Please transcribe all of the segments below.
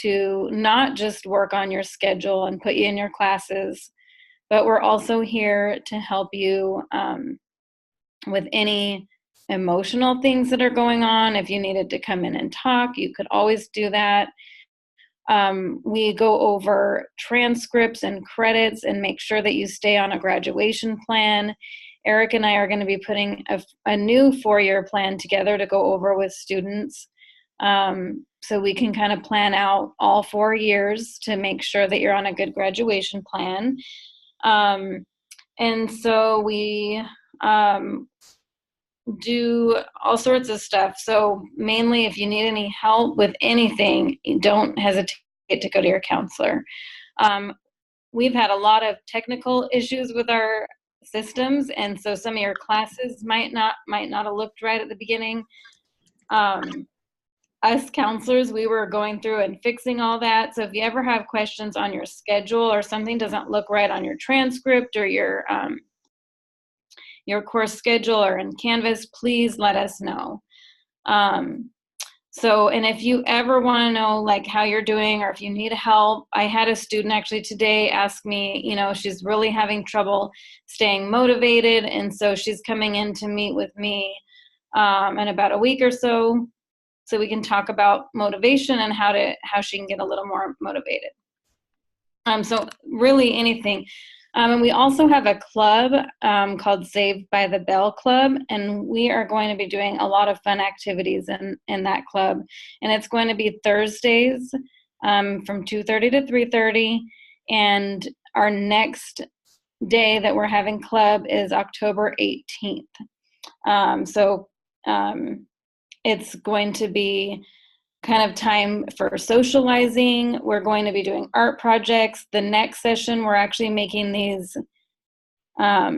to not just work on your schedule and put you in your classes, but we're also here to help you with any emotional things that are going on. If you needed to come in and talk, you could always do that. We go over transcripts and credits and make sure that you stay on a graduation plan. Eric and I are going to be putting a new 4-year plan together to go over with students. So we can kind of plan out all 4 years to make sure that you're on a good graduation plan. And so we do all sorts of stuff. So mainly if you need any help with anything, don't hesitate to go to your counselor. We've had a lot of technical issues with our systems, and so some of your classes might not have looked right at the beginning. Us counselors, we were going through and fixing all that. So if you ever have questions on your schedule or something doesn't look right on your transcript or your course schedule or in Canvas, please let us know. And if you ever want to know like how you're doing or if you need help, I had a student actually today ask me, she's really having trouble staying motivated. And so she's coming in to meet with me in about a week or so we can talk about motivation and how she can get a little more motivated. So really anything. And we also have a club called Saved by the Bell Club, and we are going to be doing a lot of fun activities in that club. And it's going to be Thursdays from 2:30 to 3:30, and our next day that we're having club is October 18th. It's going to be kind of time for socializing. We're going to be doing art projects. The next session, we're actually making these, I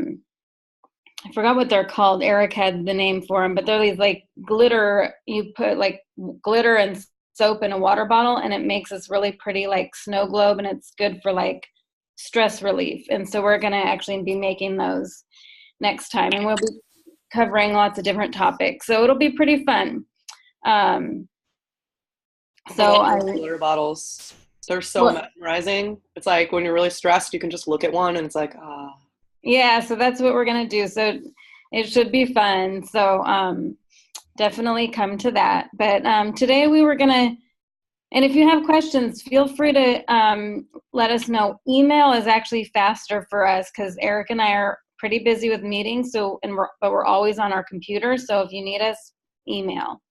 forgot what they're called. Eric had the name for them, but they're these like glitter, you put like glitter and soap in a water bottle and it makes this really pretty like snow globe, and it's good for like stress relief. And so we're gonna actually be making those next time, and we'll be covering lots of different topics. So it'll be pretty fun. Glitter bottles, they're so mesmerizing. It's like when you're really stressed, you can just look at one and it's like, ah. Yeah, so that's what we're gonna do. So it should be fun. So definitely come to that. But today we were gonna, and if you have questions, feel free to let us know. Email is actually faster for us because Eric and I are pretty busy with meetings. So but we're always on our computer. So if you need us, email.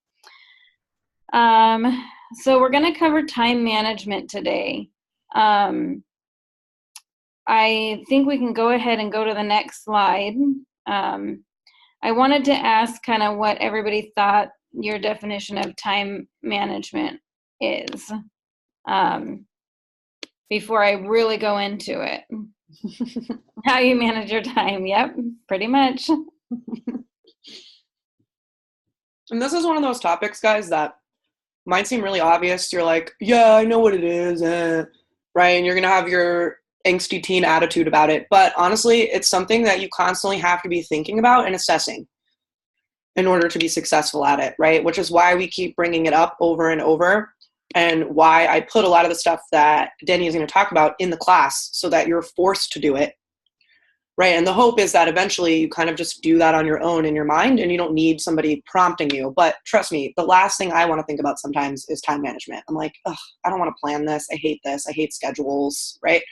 So we're going to cover time management today. I think we can go ahead and go to the next slide. I wanted to ask kind of what everybody thought your definition of time management is before I really go into it. How you manage your time. Yep, pretty much. And this is one of those topics, guys, that might seem really obvious. You're like, yeah, I know what it is, right? And you're going to have your angsty teen attitude about it. But honestly, it's something that you constantly have to be thinking about and assessing in order to be successful at it, right? Which is why we keep bringing it up over and over, and why I put a lot of the stuff that Deni is going to talk about in the class so that you're forced to do it, right? And the hope is that eventually you kind of just do that on your own in your mind and you don't need somebody prompting you. But trust me, the last thing I want to think about sometimes is time management. I'm like, ugh, I don't want to plan this. I hate this. I hate schedules, right?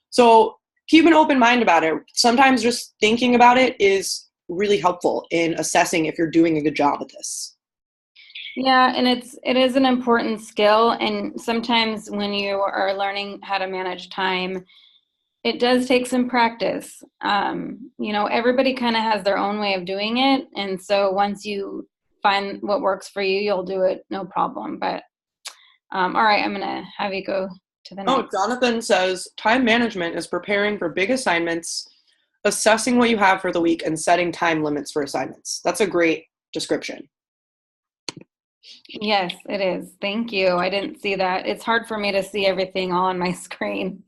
So keep an open mind about it. Sometimes just thinking about it is really helpful in assessing if you're doing a good job at this. Yeah, and it is an important skill. And sometimes when you are learning how to manage time, it does take some practice. Everybody kind of has their own way of doing it. And so once you find what works for you, you'll do it, no problem. But all right, I'm going to have you go to the next. Oh, Jonathan says, time management is preparing for big assignments, assessing what you have for the week, and setting time limits for assignments. That's a great description. Yes, it is. Thank you. I didn't see that. It's hard for me to see everything all on my screen.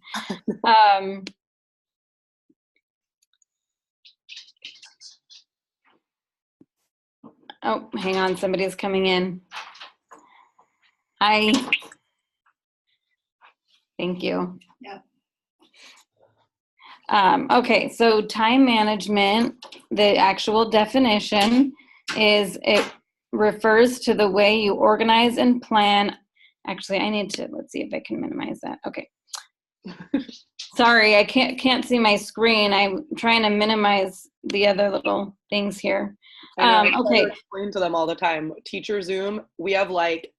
Oh, hang on. Somebody's coming in. Hi. Thank you. Yeah. Okay, so time management, the actual definition is it refers to the way you organize and plan. Actually, let's see if I can minimize that. Okay. Sorry, I can't see my screen. I'm trying to minimize the other little things here. I know, I try to Okay. explain to them all the time. Teacher Zoom, we have like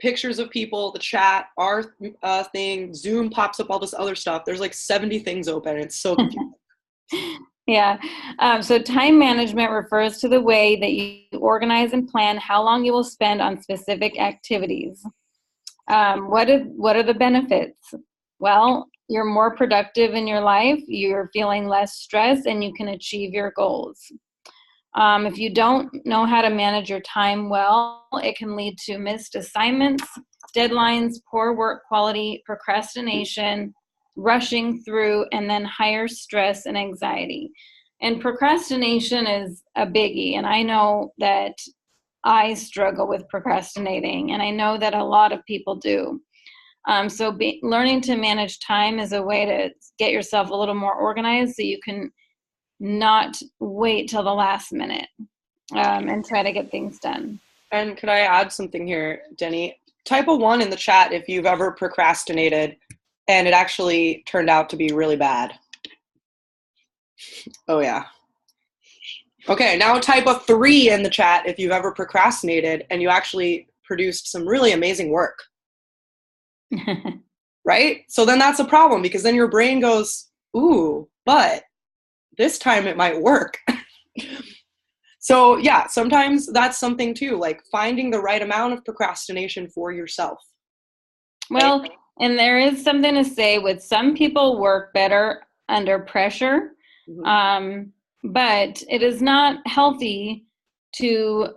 pictures of people, the chat, our thing, Zoom pops up all this other stuff. There's like 70 things open. It's so confusing. Yeah. So time management refers to the way that you organize and plan how long you will spend on specific activities. What are the benefits? Well, you're more productive in your life, you're feeling less stress, and you can achieve your goals. If you don't know how to manage your time well, it can lead to missed assignments, deadlines, poor work quality, procrastination, rushing through, and then higher stress and anxiety. And procrastination is a biggie, and I know that I struggle with procrastinating, and I know that a lot of people do. So learning to manage time is a way to get yourself a little more organized so you can not wait till the last minute and try to get things done. And could I add something here, Deni? Type a 1 in the chat if you've ever procrastinated and it actually turned out to be really bad. Oh, yeah. Okay, now type a 3 in the chat if you've ever procrastinated and you actually produced some really amazing work. Right? So then that's a problem because then your brain goes, ooh, but this time it might work. So yeah, sometimes that's something too, like finding the right amount of procrastination for yourself. Well, and there is something to say with some people work better under pressure, but it is not healthy to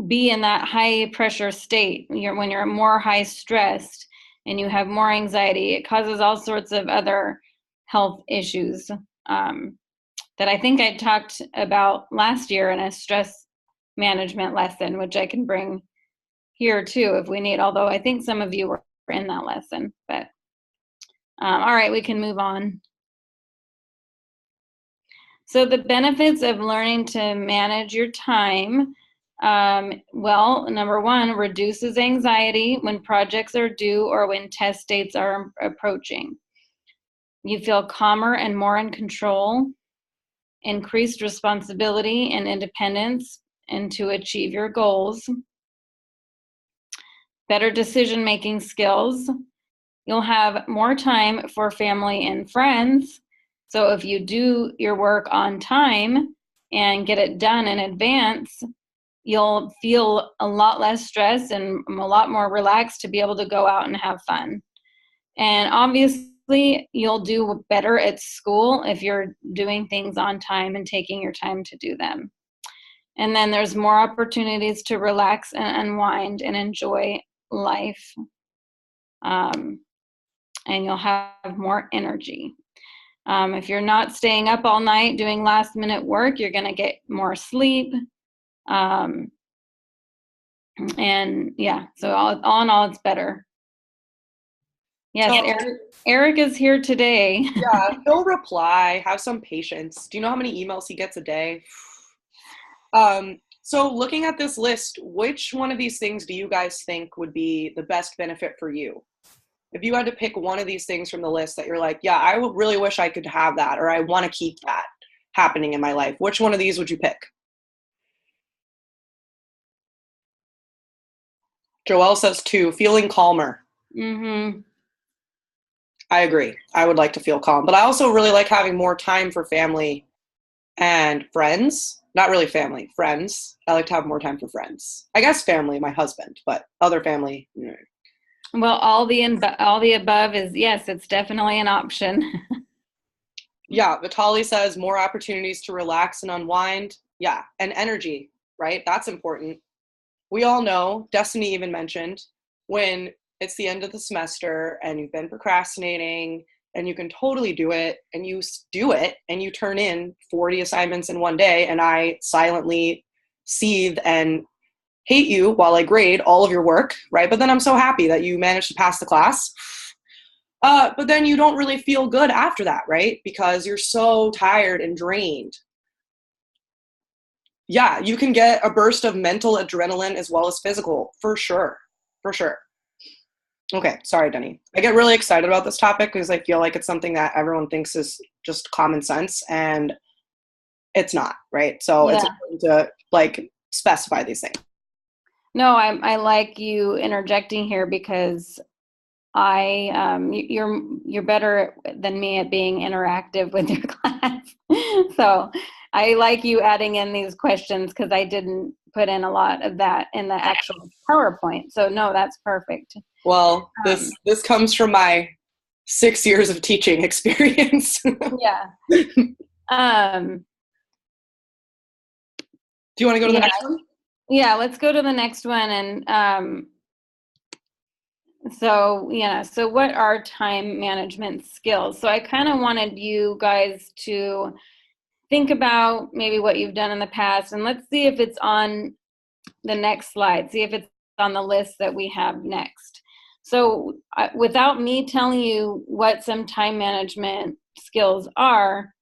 be in that high pressure state. When you're more high stressed and you have more anxiety, it causes all sorts of other health issues that I think I talked about last year in a stress management lesson, which I can bring here too if we need, although I think some of you were in that lesson. But all right, we can move on. So the benefits of learning to manage your time, well, number one, reduces anxiety when projects are due or when test dates are approaching. You feel calmer and more in control, increased responsibility and independence, and to achieve your goals. Better decision-making skills. You'll have more time for family and friends. So if you do your work on time and get it done in advance, you'll feel a lot less stressed and a lot more relaxed to be able to go out and have fun. And obviously, you'll do better at school if you're doing things on time and taking your time to do them. And then there's more opportunities to relax and unwind and enjoy life. And you'll have more energy. If you're not staying up all night doing last minute work, you're going to get more sleep. And yeah, so all in all, it's better. Yes, so, Eric is here today. Yeah, he'll reply. Have some patience. Do you know how many emails he gets a day? So looking at this list, which one of these things do you guys think would be the best benefit for you? If you had to pick one of these things from the list that you're like, yeah, I would really wish I could have that, or I want to keep that happening in my life, which one of these would you pick? Joelle says 2, feeling calmer. Mm-hmm. I agree. I would like to feel calm, but I also really like having more time for family and friends. Not really family, friends. I like to have more time for friends. I guess family, my husband, but other family. Well, all the above is, yes, it's definitely an option. Yeah, Vitali says more opportunities to relax and unwind. Yeah, and energy, right? That's important. We all know, Destiny even mentioned, when it's the end of the semester and you've been procrastinating and you can totally do it and you do it and you turn in 40 assignments in one day and I silently seethe and hate you while I grade all of your work, right? But then I'm so happy that you managed to pass the class. But then you don't really feel good after that, right? Because you're so tired and drained. Yeah, you can get a burst of mental adrenaline as well as physical, for sure. For sure. Okay, sorry, Deni. I get really excited about this topic because I feel like it's something that everyone thinks is just common sense, and it's not, right? So it's Yeah. important to like specify these things. No, I like you interjecting here because you're better than me at being interactive with your class. So I like you adding in these questions because I didn't put in a lot of that in the actual PowerPoint. So no, that's perfect. Well, this comes from my 6 years of teaching experience. Yeah. Do you want to go to the next one? Yeah, let's go to the next one. And so what are time management skills? So I kind of wanted you guys to think about maybe what you've done in the past, and let's see if it's on the next slide. See if it's on the list that we have next. So without me telling you what some time management skills are,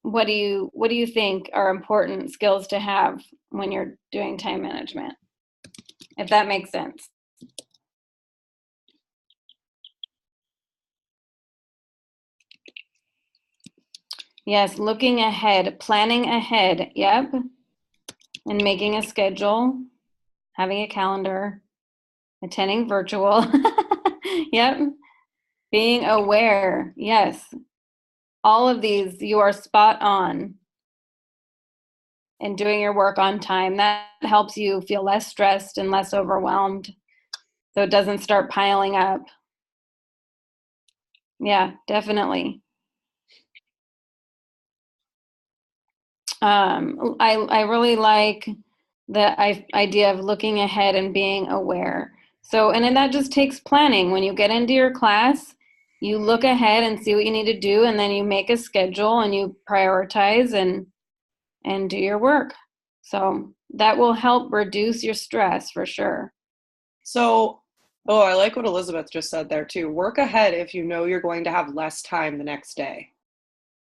what do you think are important skills to have when you're doing time management? If that makes sense. Yes, looking ahead, planning ahead, yep. And making a schedule, having a calendar, attending virtual, yep. Being aware, yes. All of these, you are spot on. And doing your work on time, that helps you feel less stressed and less overwhelmed, so it doesn't start piling up. Yeah, definitely. I really like the idea of looking ahead and being aware. So, and then that just takes planning. When you get into your class, you look ahead and see what you need to do, and then you make a schedule and you prioritize and do your work. So that will help reduce your stress for sure. So, oh, I like what Elizabeth just said there too. Work ahead if you know you're going to have less time the next day,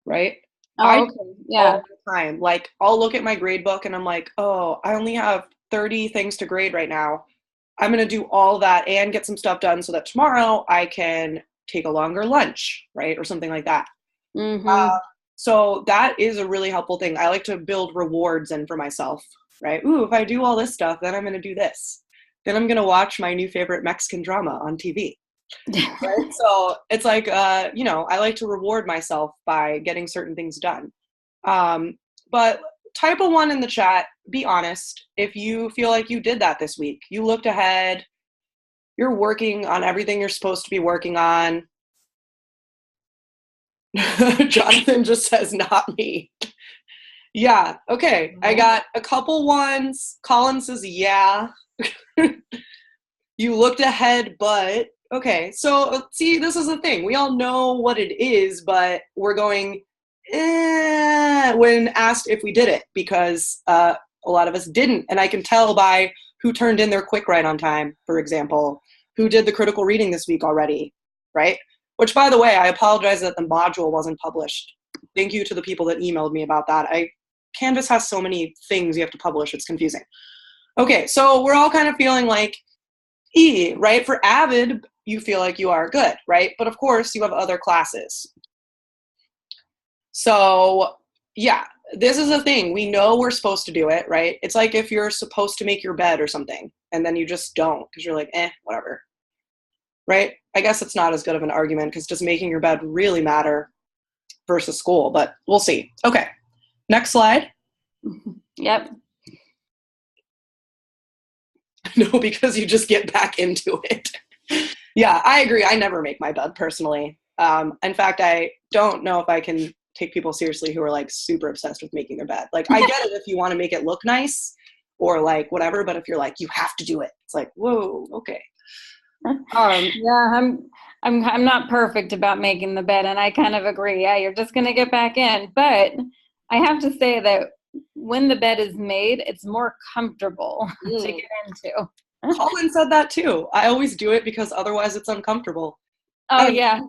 right? I Oh, do okay. all Yeah. the time. Like, I'll look at my grade book and I'm like, oh, I only have 30 things to grade right now. I'm going to do all that and get some stuff done so that tomorrow I can take a longer lunch, right? Or something like that. Mm-hmm. So that is a really helpful thing. I like to build rewards in for myself, right? Ooh, if I do all this stuff, then I'm going to do this. Then I'm going to watch my new favorite Mexican drama on TV, right? So it's like, I like to reward myself by getting certain things done. But type a 1 in the chat. Be honest. If you feel like you did that this week, you looked ahead, you're working on everything you're supposed to be working on. Jonathan just says, not me. Yeah, okay. I got a couple 1s. Colin says, yeah. You looked ahead, but okay. So, see, this is the thing. We all know what it is, but we're going, when asked if we did it, because a lot of us didn't. And I can tell by who turned in their quick write on time, for example, who did the critical reading this week already, right? Which, by the way, I apologize that the module wasn't published. Thank you to the people that emailed me about that. Canvas has so many things you have to publish, it's confusing. Okay, so we're all kind of feeling like, right? For AVID, you feel like you are good, right? But of course, you have other classes. So, yeah, this is a thing. We know we're supposed to do it, right? It's like if you're supposed to make your bed or something, and then you just don't because you're like, whatever, right? I guess it's not as good of an argument because does making your bed really matter versus school? But we'll see. Okay, next slide. Yep. No, because you just get back into it. Yeah, I agree. I never make my bed personally. In fact, I don't know if I can take people seriously who are like super obsessed with making their bed. Like, I get it if you want to make it look nice or like whatever, but if you're like, you have to do it, it's like, whoa, okay. Yeah, I'm not perfect about making the bed, and I kind of agree. Yeah, you're just gonna get back in, but I have to say that when the bed is made, it's more comfortable to get into. Colin said that too. I always do it because otherwise it's uncomfortable. I Oh don't, yeah.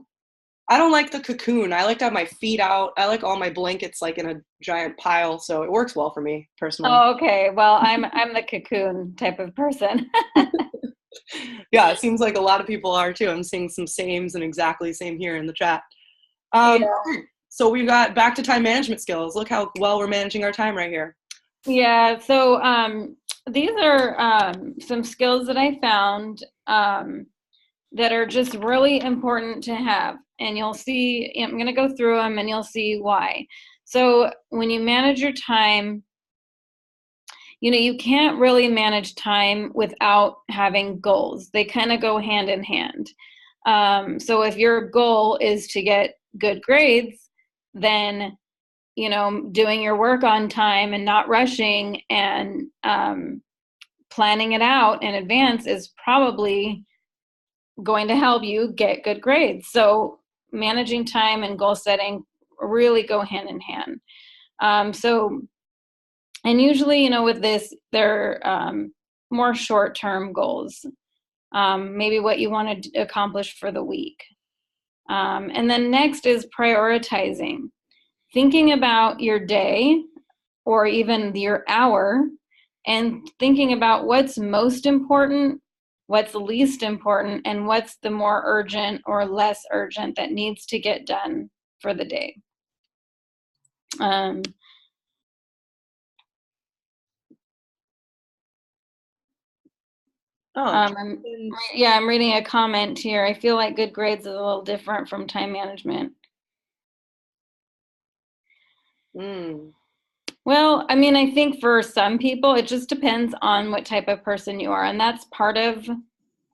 I don't like the cocoon. I like to have my feet out. I like all my blankets like in a giant pile, so it works well for me personally. Oh, okay. Well, I'm the cocoon type of person. Yeah, it seems like a lot of people are too. I'm seeing some sames and exactly same here in the chat. Yeah. Okay, so we've got back to time management skills. Look how well we're managing our time right here. Yeah. So these are some skills that I found that are just really important to have. And you'll see, I'm going to go through them and you'll see why. So when you manage your time, you can't really manage time without having goals. They kind of go hand in hand. So if your goal is to get good grades, then doing your work on time and not rushing and planning it out in advance is probably going to help you get good grades. So managing time and goal setting really go hand in hand. And usually, with this, they're more short-term goals, maybe what you want to accomplish for the week. And then next is prioritizing, thinking about your day or even your hour and thinking about what's most important, what's least important, and what's the more urgent or less urgent that needs to get done for the day. Um, Oh, I'm reading a comment here. I feel like good grades is a little different from time management. mm. Well, I mean, I think for some people, it just depends on what type of person you are. And that's part of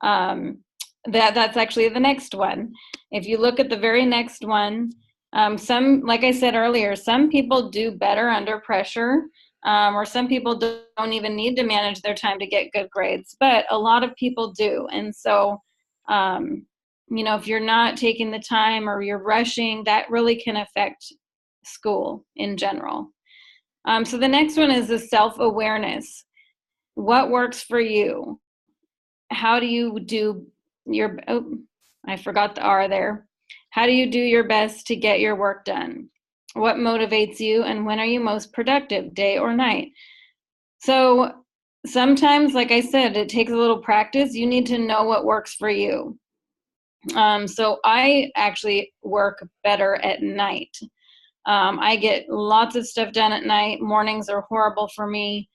that's actually the next one. If you look at the very next one, like I said earlier, some people do better under pressure, or some people don't even need to manage their time to get good grades, but a lot of people do. And so, if you're not taking the time or you're rushing, that really can affect school in general. So the next one is the self-awareness. What works for you? How do you do I forgot the R there. How do you do your best to get your work done? What motivates you and when are you most productive, day or night? So sometimes, like I said, it takes a little practice. You need to know what works for you. So I actually work better at night. I get lots of stuff done at night. Mornings are horrible for me.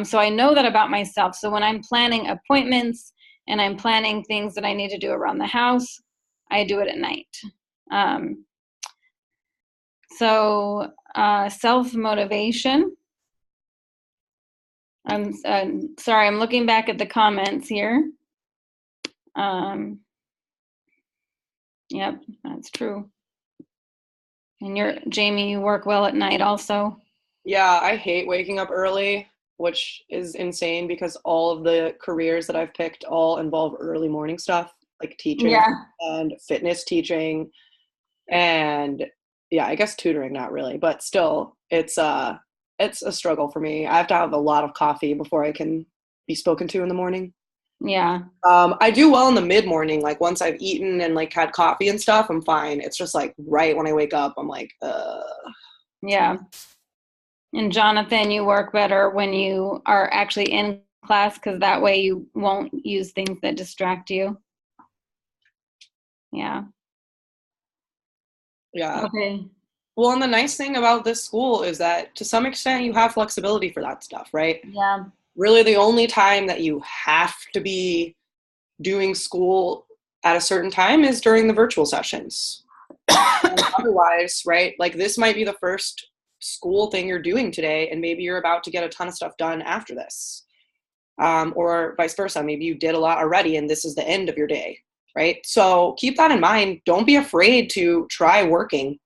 So I know that about myself. So when I'm planning appointments and I'm planning things that I need to do around the house, I do it at night. Self-motivation. I'm sorry, I'm looking back at the comments here. Yep, that's true. And Jamie, you work well at night also. Yeah, I hate waking up early, which is insane because all of the careers that I've picked all involve early morning stuff, like teaching Yeah. and fitness teaching and yeah, I guess tutoring not really, but still it's a struggle for me. I have to have a lot of coffee before I can be spoken to in the morning. Yeah. I do well in the mid morning, like once I've eaten and like had coffee and stuff, I'm fine. It's just like right when I wake up, I'm like, Yeah. And Jonathan, you work better when you are actually in class because that way you won't use things that distract you. Yeah. Yeah. Okay. Well, and the nice thing about this school is that to some extent you have flexibility for that stuff, right? Yeah. Really, the only time that you have to be doing school at a certain time is during the virtual sessions. Otherwise, right, like this might be the first school thing you're doing today, and maybe you're about to get a ton of stuff done after this. Or vice versa. Maybe you did a lot already and this is the end of your day, right? So keep that in mind. Don't be afraid to try working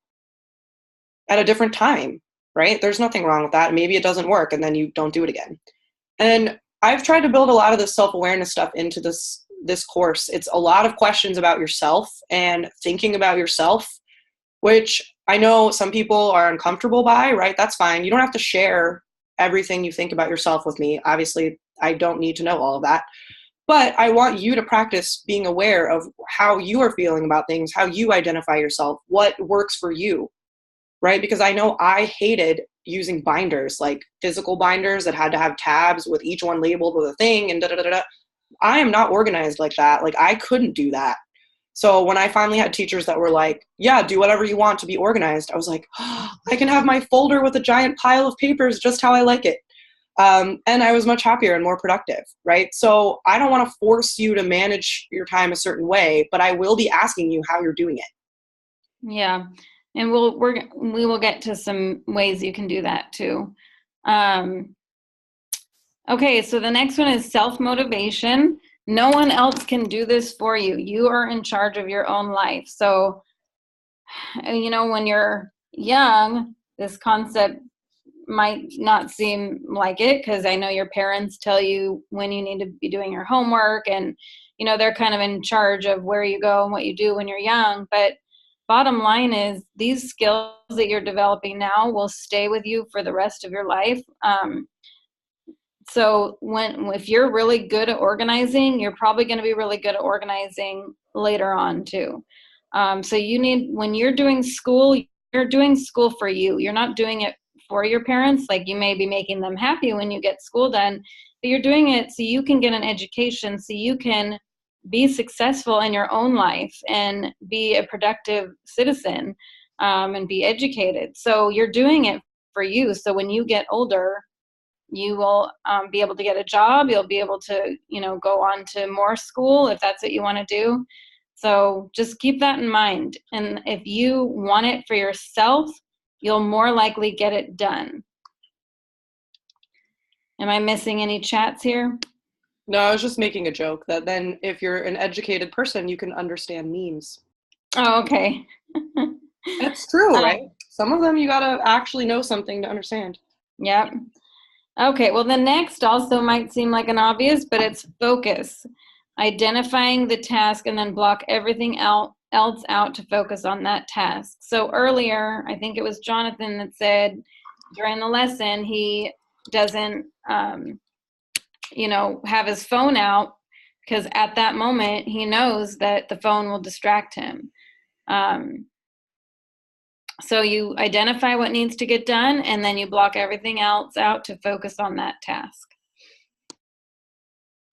at a different time, right? There's nothing wrong with that. Maybe it doesn't work and then you don't do it again. And I've tried to build a lot of this self-awareness stuff into this course. It's a lot of questions about yourself and thinking about yourself, which I know some people are uncomfortable by, right? That's fine. You don't have to share everything you think about yourself with me. Obviously, I don't need to know all of that. But I want you to practice being aware of how you are feeling about things, how you identify yourself, what works for you, right? Because I know I hated using binders, like physical binders that had to have tabs with each one labeled with a thing and da da da da. I am not organized like that. Like, I couldn't do that. So when I finally had teachers that were like, yeah, do whatever you want to be organized, I was like, oh, I can have my folder with a giant pile of papers just how I like it. And I was much happier and more productive, right? So I don't want to force you to manage your time a certain way, but I will be asking you how you're doing it. Yeah. And we will get to some ways you can do that too. Okay, so the next one is self-motivation. No one else can do this for you. You are in charge of your own life. So, you know, when you're young, this concept might not seem like it, because I know your parents tell you when you need to be doing your homework, and, you know, they're kind of in charge of where you go and what you do when you're young. But bottom line is, these skills that you're developing now will stay with you for the rest of your life. So if you're really good at organizing, you're probably going to be really good at organizing later on too. So when you're doing school, you're doing school for you. You're not doing it for your parents. Like, you may be making them happy when you get school done, but you're doing it so you can get an education, so you can be successful in your own life and be a productive citizen, and be educated. So you're doing it for you. So when you get older, you will be able to get a job. You'll be able to, you know, go on to more school if that's what you want to do. So just keep that in mind. And if you want it for yourself, you'll more likely get it done. Am I missing any chats here? No, I was just making a joke that then if you're an educated person, you can understand memes. Oh, okay. That's true, right? Some of them you gotta actually know something to understand. Yep. Okay, well, the next also might seem like an obvious, but it's focus. Identifying the task and then block everything else out to focus on that task. So earlier, I think it was Jonathan that said during the lesson he doesn't, you know, have his phone out, because at that moment he knows that the phone will distract him. So you identify what needs to get done, and then you block everything else out to focus on that task.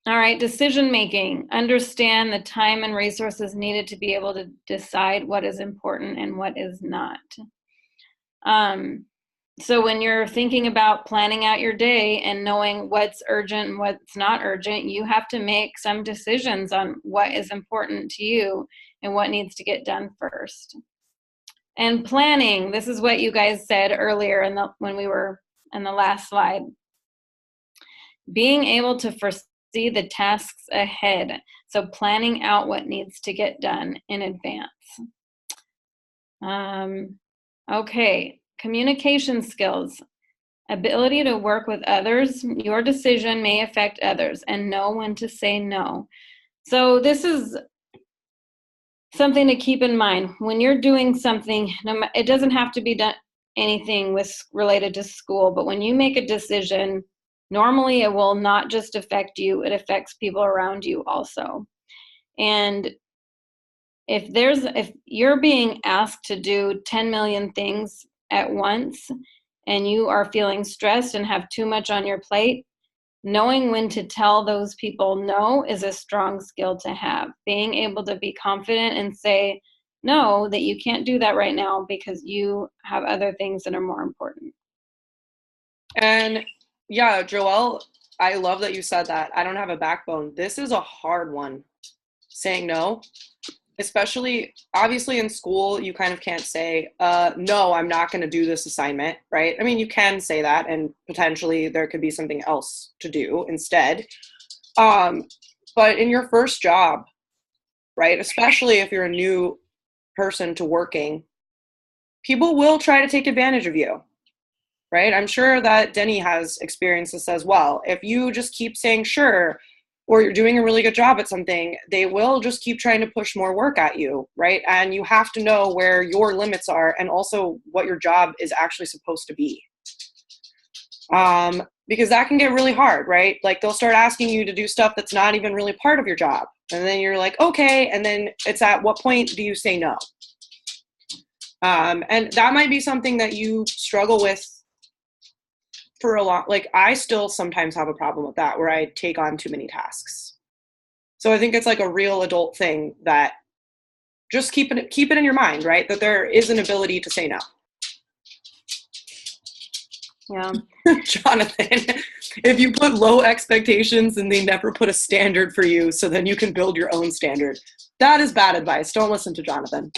All right, decision making. Understand the time and resources needed to be able to decide what is important and what is not. So when you're thinking about planning out your day and knowing what's urgent and what's not urgent, you have to make some decisions on what is important to you and what needs to get done first. And planning, this is what you guys said earlier when we were in the last slide. Being able to foresee the tasks ahead. So planning out what needs to get done in advance. Okay, communication skills. Ability to work with others. Your decision may affect others, and know when to say no. So this is something to keep in mind when you're doing something. It doesn't have to be done anything related to school, but when you make a decision, normally it will not just affect you, it affects people around you also. And if you're being asked to do 10 million things at once and you are feeling stressed and have too much on your plate, knowing when to tell those people no is a strong skill to have. Being able to be confident and say no, that you can't do that right now because you have other things that are more important. And yeah, Joelle, I love that you said that. I don't have a backbone. This is a hard one, saying no. Especially, obviously in school, you kind of can't say, no, I'm not going to do this assignment, right? I mean, you can say that, and potentially there could be something else to do instead. But in your first job, right, especially if you're a new person to working, people will try to take advantage of you, right? I'm sure that Deni has experienced this as well. If you just keep saying sure, or you're doing a really good job at something, they will just keep trying to push more work at you, right? And you have to know where your limits are and also what your job is actually supposed to be. because that can get really hard, right? Like they'll start asking you to do stuff that's not even really part of your job. And then you're like, okay. And then it's at what point do you say no? And that might be something that you struggle with for a lot. Like I still sometimes have a problem with that where I take on too many tasks. So I think it's like a real adult thing that just keep it in your mind, right? That there is an ability to say no. Yeah. Jonathan, if you put low expectations and they never put a standard for you, so then you can build your own standard. That is bad advice. Don't listen to Jonathan.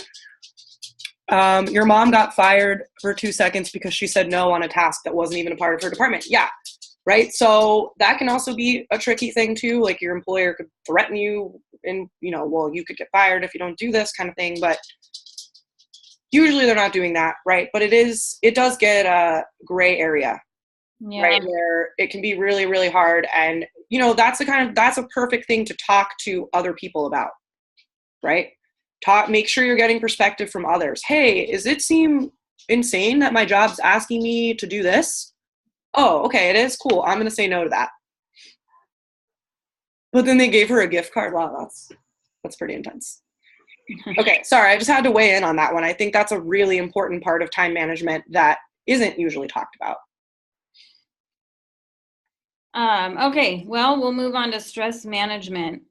Your mom got fired for 2 seconds because she said no on a task that wasn't even a part of her department. Yeah, right? So that can also be a tricky thing too. Like your employer could threaten you and, well, you could get fired if you don't do this kind of thing. But usually they're not doing that, right? But it does get a gray area, right? Where it can be really, really hard. And, that's a perfect thing to talk to other people about, right? Make sure you're getting perspective from others. Hey, does it seem insane that my job's asking me to do this? Oh, okay, it is cool. I'm going to say no to that. But then they gave her a gift card. Wow, that's pretty intense. Okay, sorry, I just had to weigh in on that one. I think that's a really important part of time management that isn't usually talked about. Okay, well, we'll move on to stress management.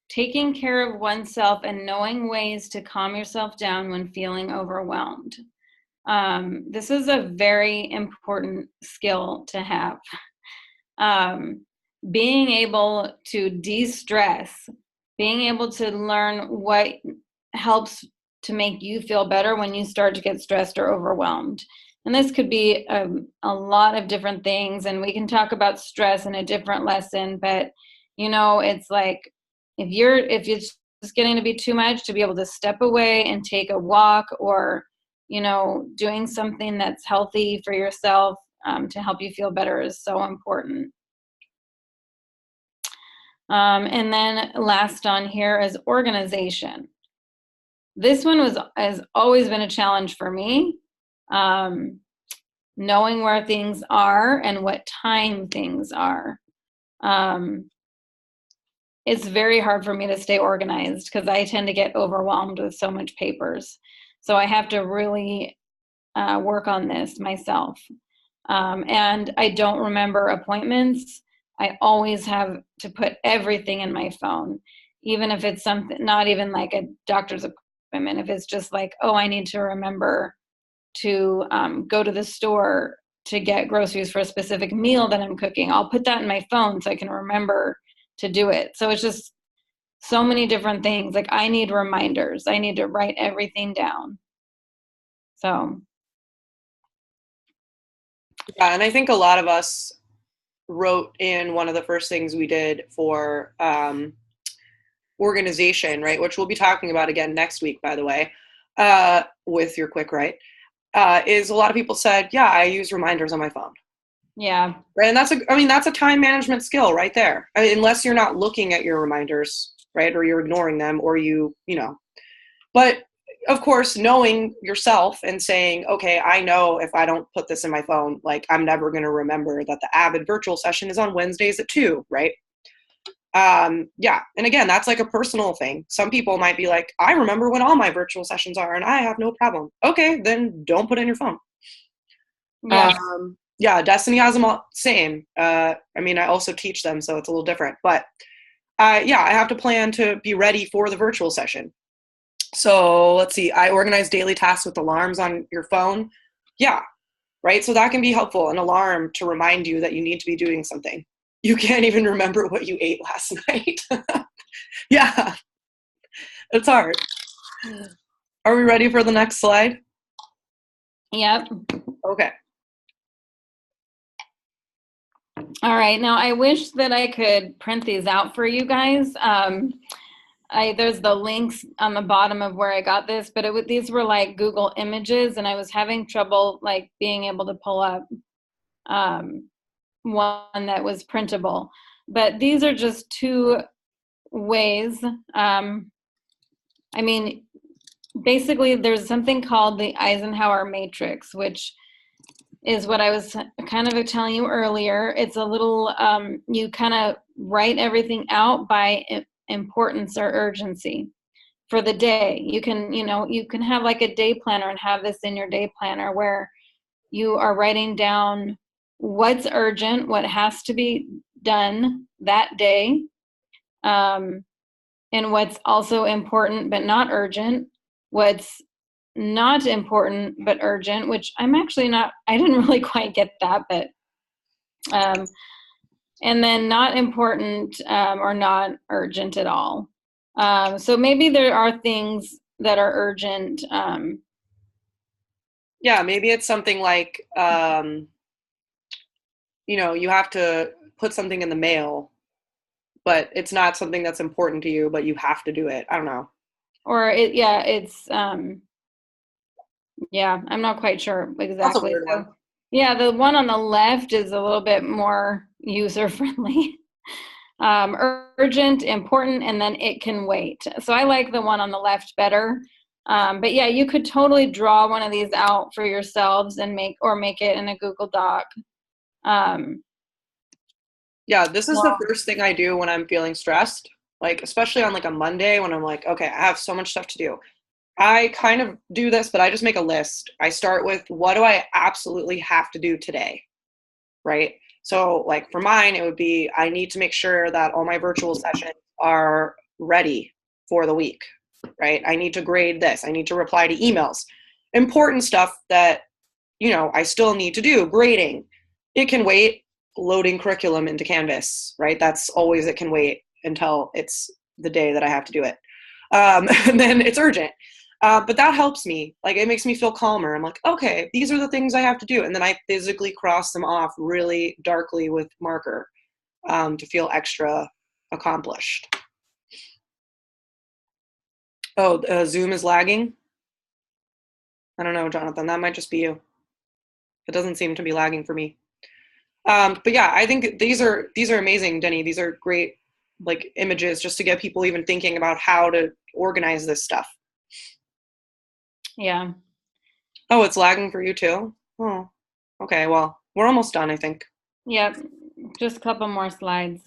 Taking care of oneself and knowing ways to calm yourself down when feeling overwhelmed. This is a very important skill to have. Being able to de-stress, being able to learn what helps to make you feel better when you start to get stressed or overwhelmed. And this could be a lot of different things, and we can talk about stress in a different lesson, but it's like if it's just getting to be too much, to be able to step away and take a walk or doing something that's healthy for yourself to help you feel better is so important. And then last on here is organization. This one has always been a challenge for me. Knowing where things are and what time things are. It's very hard for me to stay organized because I tend to get overwhelmed with so much papers. So I have to really work on this myself. And I don't remember appointments. I always have to put everything in my phone, even if it's something, not even like a doctor's appointment. If it's just like, oh, I need to remember to go to the store to get groceries for a specific meal that I'm cooking, I'll put that in my phone so I can remember to do it. So it's just so many different things. Like I need reminders. I need to write everything down. So. Yeah, and I think a lot of us wrote in one of the first things we did for organization, right, which we'll be talking about again next week, by the way, with your quick write, is a lot of people said, yeah, I use reminders on my phone. Yeah. Right. And that's a time management skill right there. I mean, unless you're not looking at your reminders, right, or you're ignoring them, or but of course, knowing yourself and saying, okay, I know if I don't put this in my phone, like I'm never going to remember that the AVID virtual session is on Wednesdays at 2, right? Yeah. And again, that's like a personal thing. Some people might be like, I remember when all my virtual sessions are and I have no problem. Okay, then don't put it in your phone. Yeah. Yeah, Destiny has them all same. I also teach them, so it's a little different. But yeah, I have to plan to be ready for the virtual session. So let's see, I organize daily tasks with alarms on your phone. Yeah, right? So that can be helpful, an alarm to remind you that you need to be doing something. You can't even remember what you ate last night. Yeah, it's hard. Are we ready for the next slide? Yep. Okay. All right. Now, I wish that I could print these out for you guys. There's the links on the bottom of where I got this, but these were like Google Images, and I was having trouble like being able to pull up one that was printable. But these are just 2 ways. Basically, there's something called the Eisenhower matrix, which is what I was kind of telling you earlier. It's a little, you kind of write everything out by importance or urgency for the day. You can, you can have like a day planner and have this in your day planner where you are writing down what's urgent, what has to be done that day, and what's also important but not urgent, what's not important but urgent, which I'm actually not, I didn't really quite get that, but and then not important, or not urgent at all. So maybe there are things that are urgent. Yeah, maybe it's something like, you have to put something in the mail, but it's not something that's important to you, but you have to do it. I don't know. Or it's yeah, I'm not quite sure That's a exactly. weird one. So yeah, the one on the left is a little bit more user friendly. Urgent, important, and then it can wait. So I like the one on the left better. But yeah, you could totally draw one of these out for yourselves and make it in a Google Doc. Yeah, this is the Well, first thing I do when I'm feeling stressed, like especially on like a Monday when I'm like, okay, I have so much stuff to do. I kind of do this, but I just make a list. I start with what do I absolutely have to do today, right? So, like for mine, it would be I need to make sure that all my virtual sessions are ready for the week, right? I need to grade this. I need to reply to emails. Important stuff that, I still need to do, grading. It can wait. Loading curriculum into Canvas, right? That's always, it can wait until it's the day that I have to do it. And then it's urgent. But that helps me. Like, it makes me feel calmer. I'm like, okay, these are the things I have to do. And then I physically cross them off really darkly with marker, to feel extra accomplished. Oh, Zoom is lagging. I don't know, Jonathan. That might just be you. It doesn't seem to be lagging for me. But yeah, I think these are amazing, Deni. These are great, like, images just to get people even thinking about how to organize this stuff. yeah. Oh, it's lagging for you too? Oh, okay. Well, we're almost done, I think. Yep. Just a couple more slides.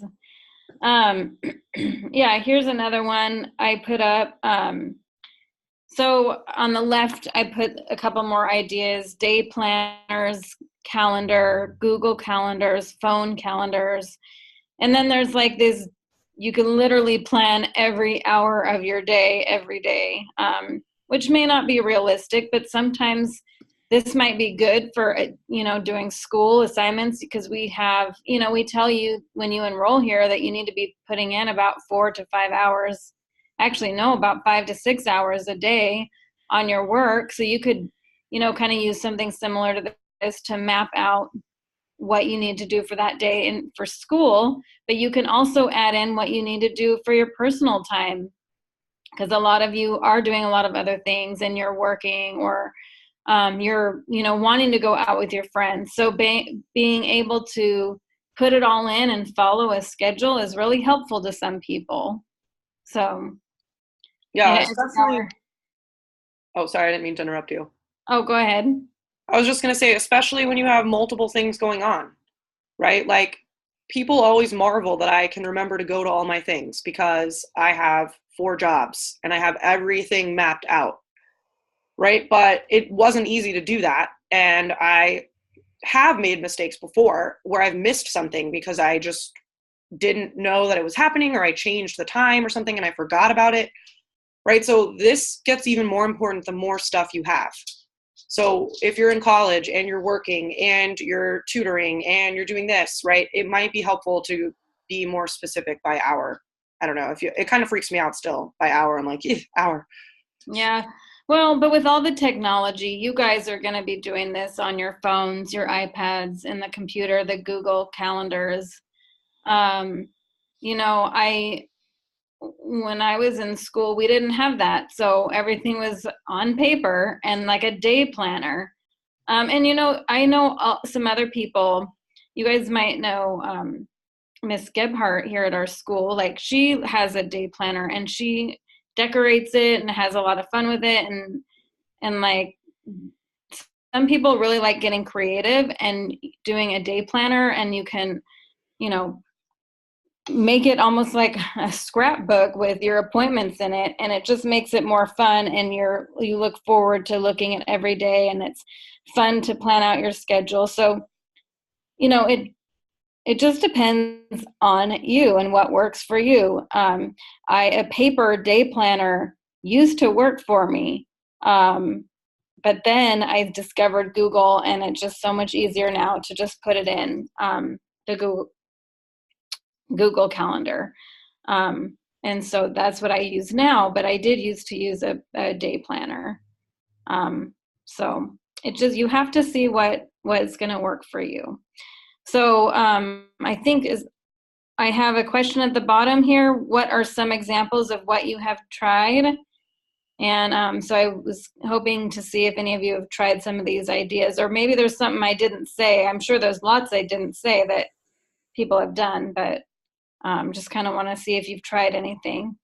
Yeah, here's another one I put up. So on the left, I put a couple more ideas: day planners, calendar, Google calendars, phone calendars. And then there's like this, you can literally plan every hour of your day, every day, which may not be realistic, but sometimes this might be good for, doing school assignments, because we have, we tell you when you enroll here that you need to be putting in about 4 to 5 hours, actually, no, about 5 to 6 hours a day on your work. So you could, kind of use something similar to this to map out what you need to do for that day and for school, but you can also add in what you need to do for your personal time, because a lot of you are doing a lot of other things and you're working, or you're wanting to go out with your friends. So being able to put it all in and follow a schedule is really helpful to some people. So Yeah, and especially. Oh, sorry, I didn't mean to interrupt you. oh, go ahead. I was just going to say, especially when you have multiple things going on, right? Like, people always marvel that I can remember to go to all my things because I have 4 jobs and I have everything mapped out, right? But it wasn't easy to do that. And I have made mistakes before where I've missed something because I just didn't know that it was happening, or I changed the time or something and I forgot about it, right? So this gets even more important the more stuff you have. So if you're in college and you're working and you're tutoring and you're doing this, right, it might be helpful to be more specific by hour. I don't know if it kind of freaks me out still by hour. I'm like, hour. Yeah. Well, but with all the technology, you guys are going to be doing this on your phones, your iPads, and the computer, the Google calendars. Um, I when I was in school, we didn't have that. So everything was on paper and like a day planner. And I know some other people, you guys might know Miss Gebhardt here at our school. Like, she has a day planner and she decorates it and has a lot of fun with it, and like some people really like getting creative and doing a day planner, and you can, you know, make it almost like a scrapbook with your appointments in it, and it just makes it more fun, and you look forward to looking at every day, and it's fun to plan out your schedule. So, you know, it just depends on you and what works for you. A paper day planner used to work for me, but then I discovered Google, and it's just so much easier now to just put it in the Google Calendar. And so that's what I use now, but I did used to use a day planner. So it just, you have to see what's going to work for you. So I think I have a question at the bottom here. What are some examples of what you have tried? And so I was hoping to see if any of you have tried some of these ideas, or maybe there's something I didn't say. I'm sure there's lots I didn't say that people have done, but just kind of want to see if you've tried anything.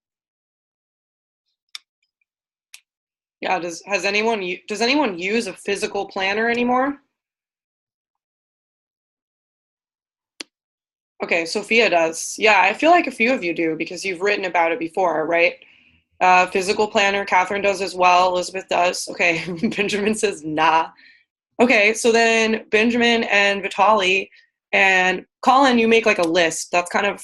Yeah, does anyone use a physical planner anymore? Okay, Sophia does. Yeah, I feel like a few of you do because you've written about it before, right? Physical planner, Catherine does as well, Elizabeth does. Okay, Benjamin says nah. Okay, so then Benjamin and Vitali and Colin, you make like a list. That's kind of,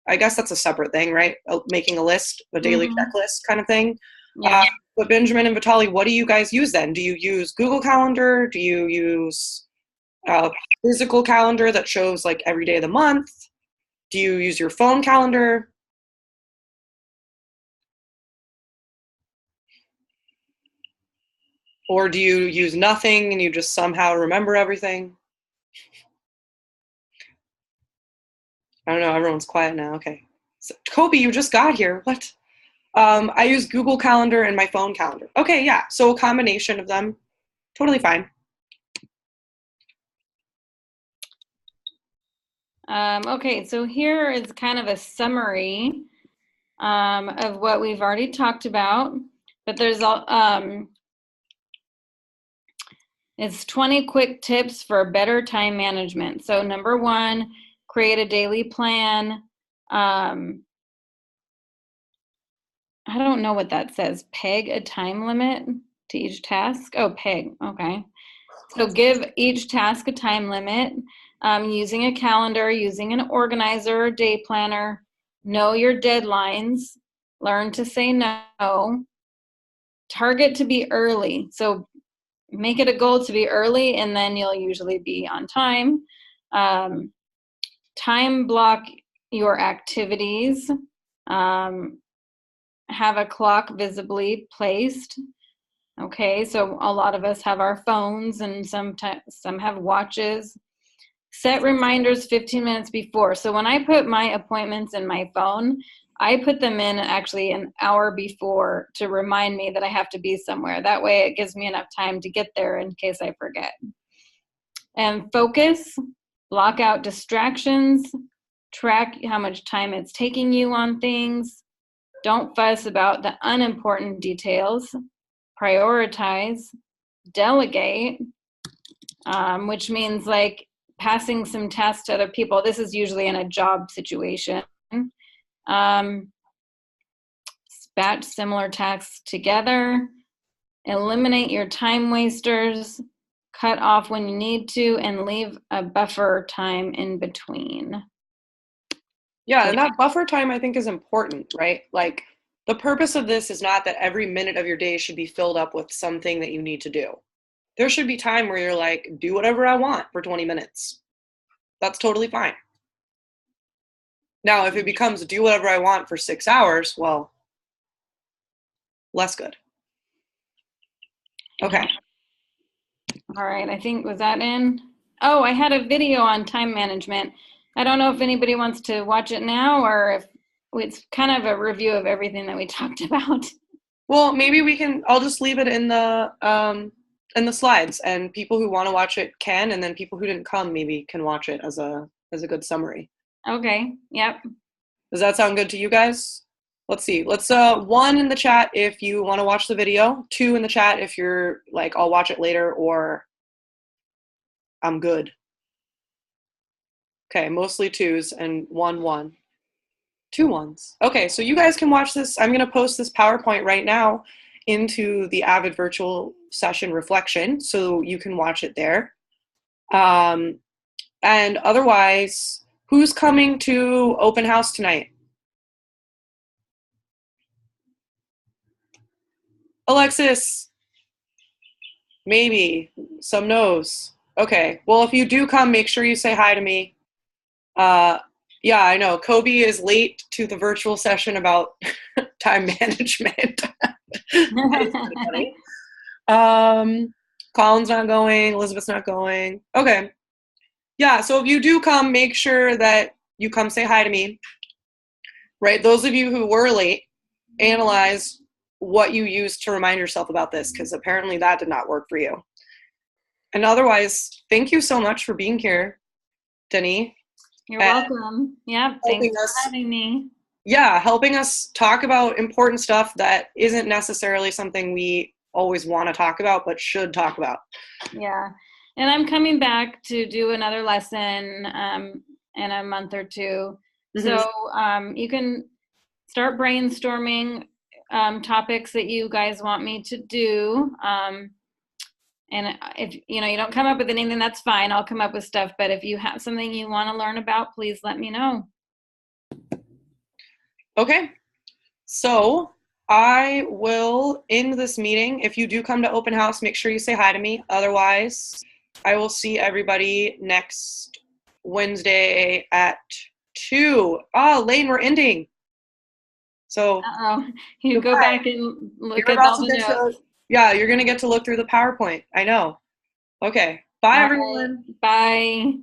I guess that's a separate thing, right? Making a list, a daily checklist kind of thing. Yeah. But Benjamin and Vitali, what do you guys use then? Do you use Google Calendar? Do you use a physical calendar that shows like every day of the month? Do you use your phone calendar? Or do you use nothing and you just somehow remember everything? I don't know, everyone's quiet now. Okay. So, Kobe, you just got here. What? I use Google Calendar and my phone calendar. Okay, yeah. So a combination of them. Totally fine. Okay, so here is kind of a summary of what we've already talked about, but there's it's 20 quick tips for better time management. So number one, create a daily plan. I don't know what that says. Peg a time limit to each task. Oh, peg. Okay. So give each task a time limit, using a calendar, using an organizer or day planner. Know your deadlines. Learn to say no. Target to be early. So make it a goal to be early, and then you'll usually be on time. Time block your activities. Have a clock visibly placed. Okay, so a lot of us have our phones, and some have watches. Set reminders 15 minutes before. So when I put my appointments in my phone, I put them in actually an hour before to remind me that I have to be somewhere. That way it gives me enough time to get there in case I forget. And focus, block out distractions, track how much time it's taking you on things. Don't fuss about the unimportant details. Prioritize, delegate, which means like passing some tasks to other people. This is usually in a job situation. Batch similar tasks together. Eliminate your time wasters. Cut off when you need to, and leave a buffer time in between. Yeah, and that buffer time I think is important, right? Like the purpose of this is not that every minute of your day should be filled up with something that you need to do. There should be time where you're like, do whatever I want for 20 minutes. That's totally fine. Now, if it becomes do whatever I want for 6 hours, well, less good. Okay. All right, I think, was that in? Oh, I had a video on time management. I don't know if anybody wants to watch it now, or if it's kind of a review of everything that we talked about. Well, maybe I'll just leave it in the slides, and people who want to watch it can, and then people who didn't come maybe can watch it as a good summary. Okay, yep. Does that sound good to you guys? let's see. Let's 1 in the chat if you want to watch the video, 2 in the chat if you're like, I'll watch it later, or I'm good. Okay, mostly 2s and 1. 2 1s. Okay, so you guys can watch this. I'm going to post this PowerPoint right now into the AVID virtual session reflection, so you can watch it there. And otherwise, who's coming to open house tonight? Alexis, maybe, some no's. Okay, well, if you do come, make sure you say hi to me. Yeah, I know, Kobe is late to the virtual session about time management. Colin's not going, Elizabeth's not going. Okay, yeah, so if you do come, make sure that you come say hi to me, right? Those of you who were late, analyze what you used to remind yourself about this, because apparently that did not work for you. And otherwise, thank you so much for being here, Deni. You're welcome. Yeah, thanks for having me. Yeah, helping us talk about important stuff that isn't necessarily something we always want to talk about, but should talk about. Yeah, and I'm coming back to do another lesson in a month or 2. So you can start brainstorming topics that you guys want me to do. And if you don't come up with anything, that's fine. I'll come up with stuff. But if you have something you want to learn about, please let me know. Okay. So I will end this meeting. If you do come to open house, make sure you say hi to me. Otherwise, I will see everybody next Wednesday at 2. Oh, Lane, we're ending. So you go back and look at all the notes. Yeah, you're going to get to look through the PowerPoint. I know. Okay. Bye, everyone. Bye.